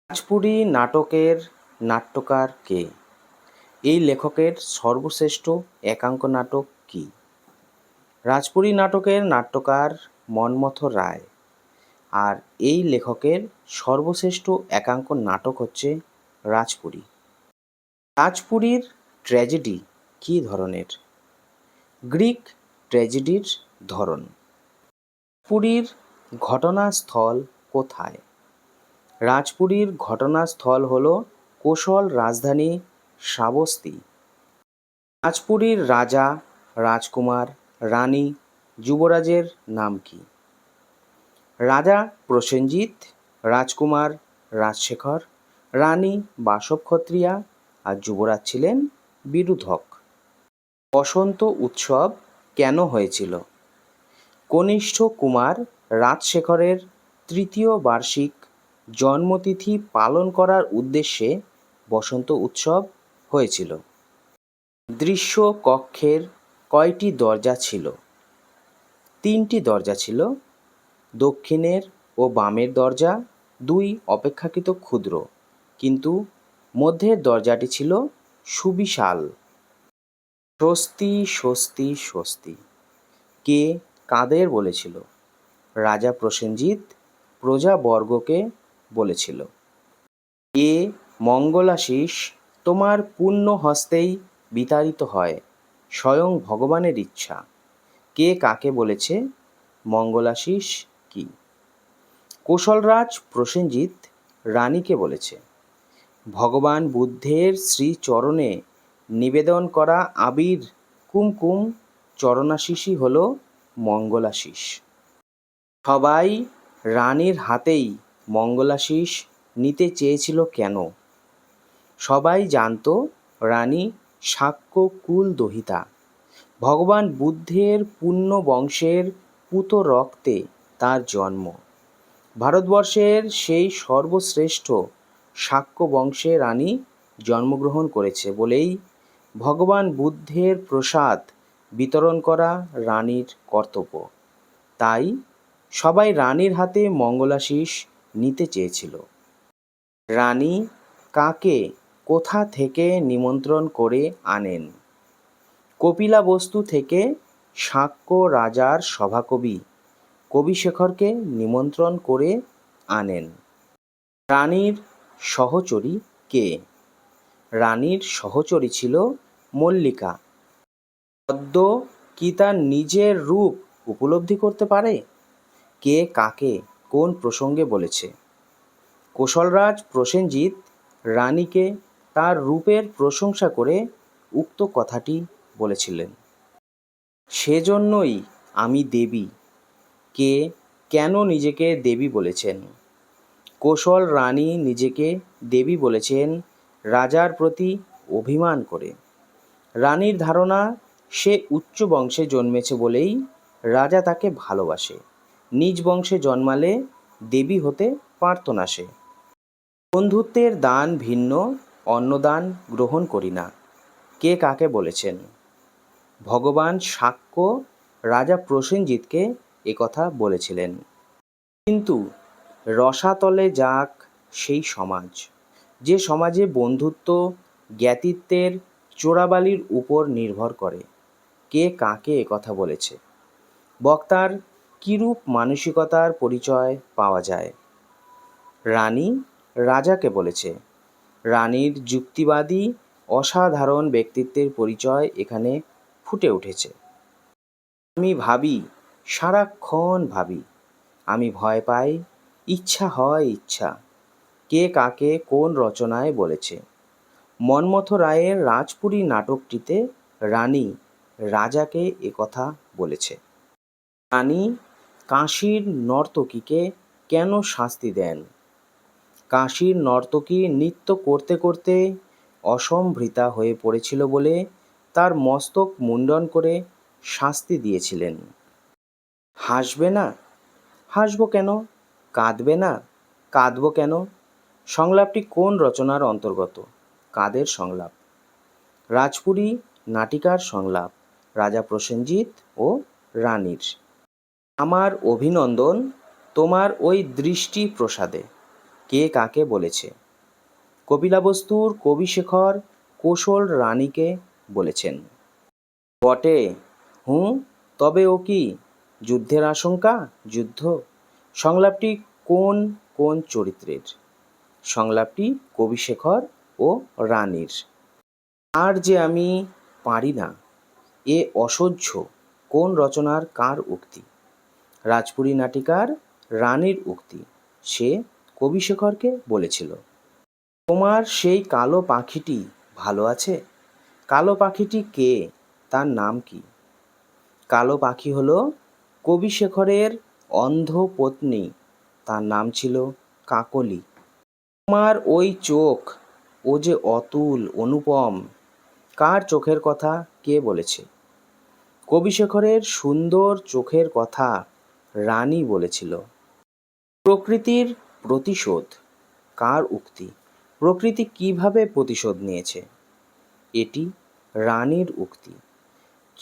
রাজপুরী নাটকের নাট্যকার কে? এই লেখকের সর্বশ্রেষ্ঠ একাঙ্ক নাটক কী? রাজপুরী নাটকের নাট্যকার মন্মথ রায়। আর এই লেখকের সর্বশ্রেষ্ঠ একাঙ্ক নাটক হচ্ছে রাজপুরী। রাজপুরীর ট্র্যাজেডি কী ধরনের? গ্রিক ট্র্যাজেডির ধরন। রাজপুরীর ঘটনাস্থল কোথায়? রাজপুরীর ঘটনাস্থল হল কোশল রাজধানী শ্রাবস্তী। রাজপুরীর রাজা, রাজকুমার, রানী, যুবরাজের নাম কি? রাজা প্রসেনজিৎ, রাজকুমার রাজশেখর, রানী বাসবক্ষত্রিয়া আর যুবরাজ ছিলেন বিরুধক। বসন্ত উৎসব কেন হয়েছিল? কনিষ্ঠ কুমার রাজশেখরের তৃতীয় বার্ষিক জন্মতিথি পালন করার উদ্দেশ্যে বসন্ত উৎসব হয়েছিল। দৃশ্য কক্ষের কয়টি দরজা ছিল? 3টি দরজা ছিল। দক্ষিণের ও বামের দরজা 2 অপেক্ষাকৃত ক্ষুদ্র, কিন্তু মধ্যের দরজাটি ছিল সুবিশাল। স্বস্তি স্বস্তি স্বস্তি কে কাদের বলেছিল? রাজা প্রসেনজিৎ প্রজাবর্গকে বলেছিল। এ মঙ্গলাশিস তোমার পুণ্য হস্তেই বিতাড়িত হয়, স্বয়ং ভগবানের ইচ্ছা। কে কাকে বলেছে? মঙ্গলাশিস কি? কোশলরাজ প্রসেনজিৎ রানীকে বলেছে। ভগবান বুদ্ধের শ্রীচরণে নিবেদন করা আবির কুমকুম চরণাশিসই হল মঙ্গলাশিস। সবাই রানীর হাতেই মঙ্গলাশিস নিতে চেয়েছিল কেন? সবাই জানত রানী শাক্য কুল দহিতা। ভগবান বুদ্ধের পুণ্য বংশের পুত রক্তে তার জন্ম। ভারতবর্ষের সেই সর্বশ্রেষ্ঠ শাক্য বংশে রানী জন্মগ্রহণ করেছে বলেই ভগবান বুদ্ধের প্রসাদ বিতরণ করা রানীর কর্তব্য। তাই সবাই রানীর হাতে মঙ্গলাশিস নিতে চেয়েছিল। রানী কাকে কোথা থেকে নিমন্ত্রণ করে আনেন? কপিলাবস্তু থেকে শাক্য রাজার সভাকবি কবিশেখরকে নিমন্ত্রণ করে আনেন। রানীর সহচরী কে? রানীর সহচরী ছিল মল্লিকা। পদ্ম কি তার নিজের রূপ উপলব্ধি করতে পারে? কে কাকে কোন প্রসঙ্গে বলেছে? কোশলরাজ প্রসেনজিৎ রানীকে তার রূপের প্রশংসা করে উক্ত কথাটি বলেছিলেন। সেজন্যই আমি দেবী। কে কেন নিজেকে দেবী বলেছেন? কোশল রানী নিজেকে দেবী বলেছেন রাজার প্রতি অভিমান করে। রানীর ধারণা সে উচ্চ বংশে জন্মেছে বলেই রাজা তাকে ভালোবাসে। নিজ বংশে জন্মালে দেবী হতে পারত না সে। বন্ধুত্বের দান ভিন্ন, অন্নদান গ্রহণ করি না। কে কাকে বলেছেন? ভগবান শাক্য রাজা প্রসেনজিৎকে একথা বলেছিলেন। কিন্তু রসাতলে যাক সেই সমাজ, যে সমাজে বন্ধুত্ব জ্ঞাতিত্বের চোরাবালির উপর নির্ভর করে। কে কাকে একথা বলেছে? বক্তার কিরূপ মানসিকতার পরিচয় পাওয়া যায়? রানী রাজাকে বলেছে। রানীর যুক্তিবাদী অসাধারণ ব্যক্তিত্বের পরিচয় এখানে ফুটে উঠেছে। আমি ভাবি, সারাক্ষণ ভাবি, আমি ভয় পাই, ইচ্ছা হয় ইচ্ছা। কে কাকে কোন রচনায় বলেছে? মন্মথ রায়ের রাজপুরী নাটকটিতে রানী রাজাকে একথা বলেছে। রানী কাশীর নর্তকীকে কেন শাস্তি দেন? কাশীর নর্তকী নৃত্য করতে করতে অসম্ভৃতা হয়ে পড়েছিল বলে তার মস্তক মুণ্ডন করে শাস্তি দিয়েছিলেন। হাসবে না? হাসব কেন? কাঁদবে না? কাঁদব কেন? সংলাপটি কোন রচনার অন্তর্গত? কাদের সংলাপ? রাজপুরী নাটিকার সংলাপ, রাজা প্রসেনজিৎ ও রানীর। আমার অভিনন্দন তোমার ওই দৃষ্টি প্রসাদে। কে কাকে বলেছে? কপিলাবস্তুর কবিশেখর কোশল রানীকে বলেছেন। বটে, হুঁ, তবে ও কি? যুদ্ধের আশঙ্কা? যুদ্ধ? সংলাপটি কোন কোন চরিত্রের? সংলাপটি কবিশেখর ও রানীর। আর যে আমি পারি না, এ অসহ্য কোন রচনার কার উক্তি? রাজপুরী নাটিকার রানীর উক্তি। সে কবিশেখরকে বলেছিল, তোমার সেই কালো পাখিটি ভালো আছে? কালো পাখিটি কে? তার নাম কি? কালো পাখি হলো কবিশেখরের অন্ধ পত্নী, তার নাম ছিল কাকলি। তোমার ওই চোখ, ও যে অতুল অনুপম, কার চোখের কথা কে বলেছে? কবিশেখরের সুন্দর চোখের কথা রানী বলেছিল। প্রকৃতির প্রতিশোধ কার উক্তি? প্রকৃতি কিভাবে প্রতিশোধ নিয়েছে? এটি রানীর উক্তি।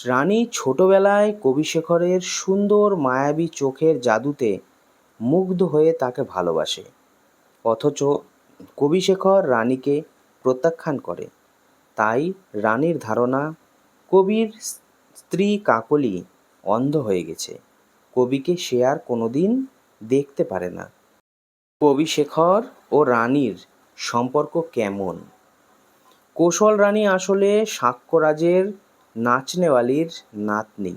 রানী ছোটবেলায় কবিশেখরের সুন্দর মায়াবী চোখের জাদুতে মুগ্ধ হয়ে তাকে ভালোবাসে, অথচ কবিশেখর রানীকে প্রত্যাখ্যান করে। তাই রানীর ধারণা কবির স্ত্রী কাকলি অন্ধ হয়ে গেছে, কবিকে সে আর কোনোদিন দেখতে পারে না। কবিশেখর ও রানীর সম্পর্ক কেমন? কৌশল রানী আসলে সাক্ষ্যরাজের নাচনেওয়ালির নাতনি।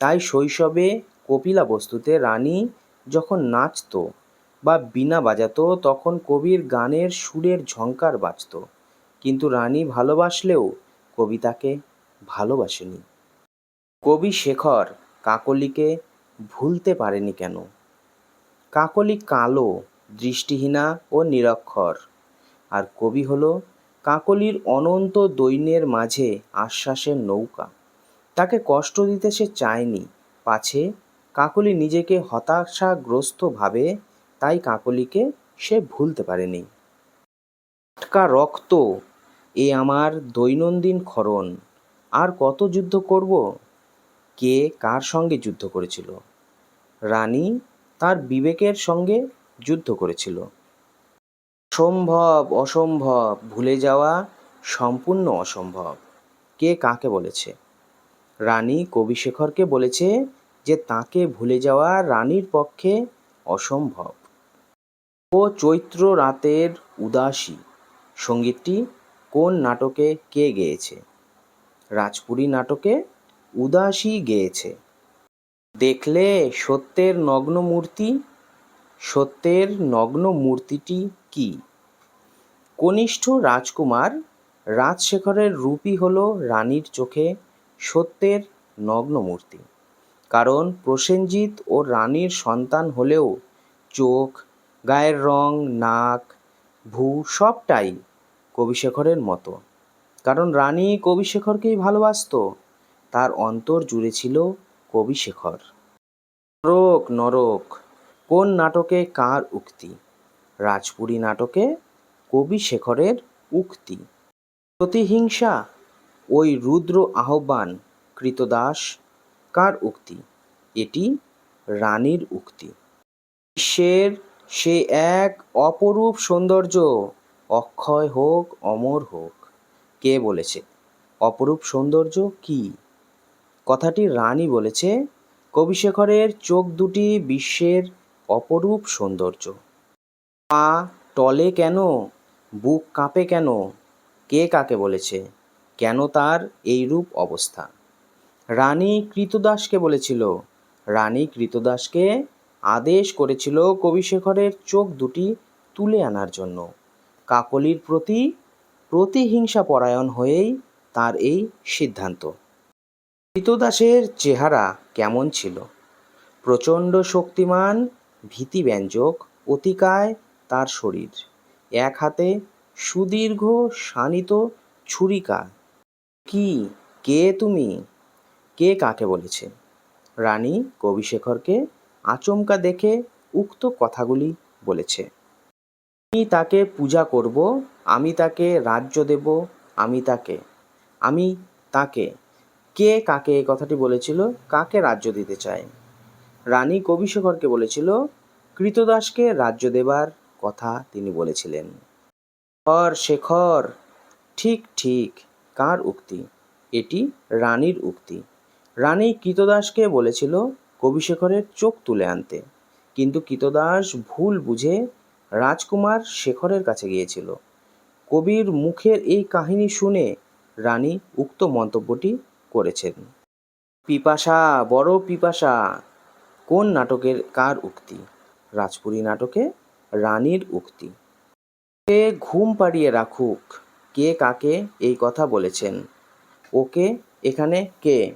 তাই শৈশবে কপিলাবস্তুতে রানী যখন নাচত বা বীণা বাজাতো তখন কবির গানের সুরের ঝংকার বাজত। কিন্তু রানী ভালোবাসলেও কবি তাকে ভালোবাসেনি। কবিশেখর কাকলিকে ভুলতে পারেনি কেন? কাকলি কালো, দৃষ্টিহীনা ও নিরক্ষর, আর কবি হলো কাকলির অনন্ত দৈন্যের মাঝে আশ্বাসের নৌকা। তাকে কষ্ট দিতে সে চায়নি, পাছে কাকলি নিজেকে হতাশাগ্রস্ত ভাবে, তাই কাকলিকে সে ভুলতে পারেনি। টাটকা রক্ত, এ আমার দৈনন্দিন ক্ষরণ, আর কত যুদ্ধ করব? কে কার সঙ্গে যুদ্ধ করেছিল? রানী তার বিবেকের সঙ্গে যুদ্ধ করেছিল। অসম্ভব, অসম্ভব, ভুলে যাওয়া সম্পূর্ণ অসম্ভব। কে কাকে বলেছে? রানী কবিশেখরকে বলেছে যে তাকে ভুলে যাওয়া রানীর পক্ষে অসম্ভব। ও চৈত্র রাতের উদাসী সঙ্গীতটি কোন নাটকে কে গেয়েছে? রাজপুরী নাটকে উদাসী গেয়েছে। দেখলে সত্যের নগ্ন মূর্তি? সত্যের নগ্ন মূর্তিটি কি? কনিষ্ঠ রাজকুমার রাজশেখরের রূপই হলো রানীর চোখে সত্যের নগ্ন মূর্তি। কারণ প্রসেনজিৎ ও রানীর সন্তান হলেও চোখ, গায়ের রং, নাক, ভ্রু সবটাই কবিশেখরের মতো। কারণ রানী কবিশেখরকেই ভালোবাসতো, তার অন্তর জুড়ে ছিল কবিশেখর। নরক, নরক কোন নাটকে কার উক্তি? রাজপুরী নাটকে কবিশেখরের উক্তি। প্রতিহিংসা, ওই রুদ্র আহ্বান, কৃতদাস কার উক্তি? এটি রানীর উক্তি। বিশ্বের সে এক অপরূপ সৌন্দর্য, অক্ষয় হোক অমর হোক, কে বলেছে? অপরূপ সৌন্দর্য কি? কথাটি রানী বলেছে। কবিশেখরের চোখ দুটি বিশ্বের অপরূপ সৌন্দর্য। পা টলে কেন? বুক কাঁপে কেন? কে কাকে বলেছে? কেন তার এইরূপ অবস্থা? রানী কৃতদাসকে বলেছিল। রানী কৃতদাসকে আদেশ করেছিল কবিশেখরের চোখ দুটি তুলে আনার জন্য। কাকলির প্রতি প্রতিহিংসা পরায়ণ হয়েই তার এই সিদ্ধান্ত। কৃতদাসের চেহারা কেমন ছিল? প্রচণ্ড শক্তিমান, ভীতিব্যঞ্জক, অতিকায় তার শরীর, এক হাতে সুদীর্ঘ শানিত ছুরিকা। কি? কে তুমি? কে কাকে বলেছে? রানী কবিশেখরকে আচমকা দেখে উক্ত কথাগুলি বলেছে। আমি তাকে পূজা করব, আমি তাকে রাজ্য দেব, আমি তাকে। কে কাকে এই কথাটি বলেছিল? কাকে রাজ্য দিতে চায়? রানী কবিশেখরকে বলেছিল কৃতদাসকে রাজ্য দেবার কথা তিনি বলেছিলেন। শেখর শেখর, ঠিক ঠিক। কার উক্তি? এটি রানীর উক্তি। রানী কৃতদাসকে বলেছিল কবিশেখরের চোখ তুলে আনতে, কিন্তু কৃতদাস ভুল বুঝে রাজকুমার শেখরের কাছে গিয়েছিল। কবির মুখের এই কাহিনী শুনে রানী উক্ত মন্তব্যটি করেছেন। পিপাসা, বড় পিপাসা, কোন নাটকের কার উক্তি? রাজপুরী নাটকে রানীর উক্তি। কে ঘুম পাড়িয়ে রাখুক, কে কাকে এই কথা বলেছেন? ওকে এখানে কে?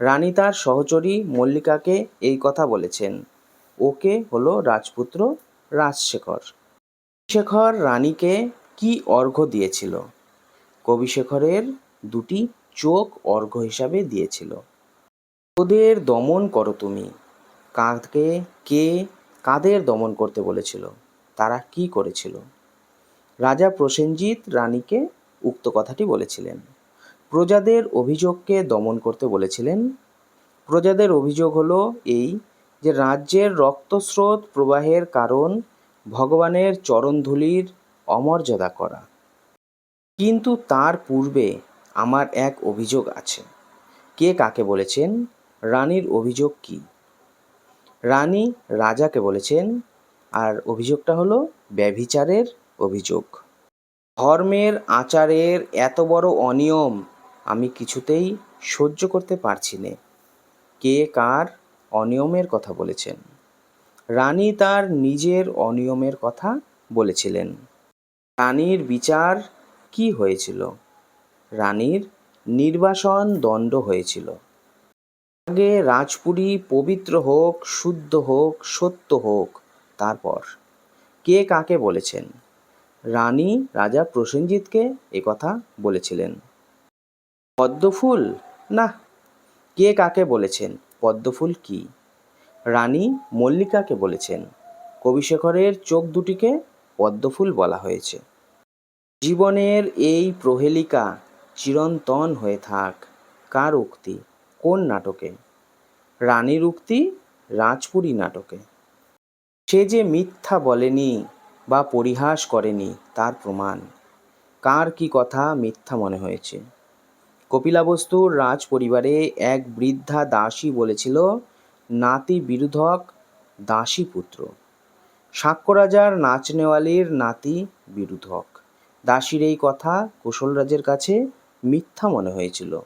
রানী তার সহচরী মল্লিকাকে এই কথা বলেছেন। ওকে হলো রাজপুত্র রাজশেখর। শেখর রানীকে কি অর্ঘ্য দিয়েছিল? কবিশেখরের দুটি চোখ অর্ঘ্য হিসাবে দিয়েছিল। ওদের দমন করো তুমি। কাকে কে কাদের দমন করতে বলেছিল? তারা কি করেছিল? রাজা প্রসেনজিৎ রানীকে উক্ত কথাটি বলেছিলেন। প্রজাদের অভিযোগকে দমন করতে বলেছিলেন। প্রজাদের অভিযোগ হলো এই যে রাজ্যের রক্তস্রোত প্রবাহের কারণ ভগবানের চরণধূলির অমর্যাদা করা। কিন্তু তার পূর্বে আমার এক অভিযোগ আছে। কে কাকে বলেছেন? রানীর অভিযোগ কি? রানী রাজাকে বলেছেন, আর অভিযোগটা হলো ব্যভিচারের অভিযোগ। ধর্মের আচারের এত বড় অনিয়ম আমি কিছুতেই সহ্য করতে পারছি নে। কে কার অনিয়মের কথা বলেছেন? রানী তার নিজের অনিয়মের কথা বলেছিলেন। রানীর বিচার কি হয়েছিল? রানীর নির্বাসন দণ্ড হয়েছিল। আগে রাজপুরী পবিত্র হোক, শুদ্ধ হোক, সত্য হোক, তারপর। কে কাকে বলেছেন? রানী রাজা প্রসেনজিৎকে একথা বলেছিলেন। পদ্মফুল? না। কে কাকে বলেছেন পদ্মফুল কি? রানী মল্লিকাকে বলেছেন। কবিশেখরের চোখ দুটিকে পদ্মফুল বলা হয়েছে। জীবনের এই প্রহেলিকা চিরন্তন হয়ে থাক, কার উক্তি? কোন নাটকে? রানীর উক্তি রাজপুরী নাটকে। সে যে মিথ্যা বলেনি বা পরিহাস করেনি তার প্রমাণ। কার কি কথা মিথ্যা মনে হয়েছে? কপিলাবস্তুর রাজ পরিবারে এক বৃদ্ধা দাসী বলেছিল নাতি বিরুধক দাসী পুত্র। শাক্য রাজার নাচনেওয়ালির নাতি বিরুধক। দাসীর এই কথা কুশলরাজের কাছে মিথ্যা মনে হয়েছিল।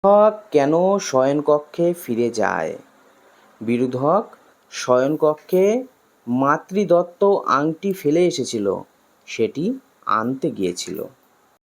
বিরুধক কেন শয়নকক্ষে ফিরে যায়? বিরুধক শয়নকক্ষে মাতৃদত্ত আংটি ফেলে এসেছিল, সেটি আনতে গিয়েছিল।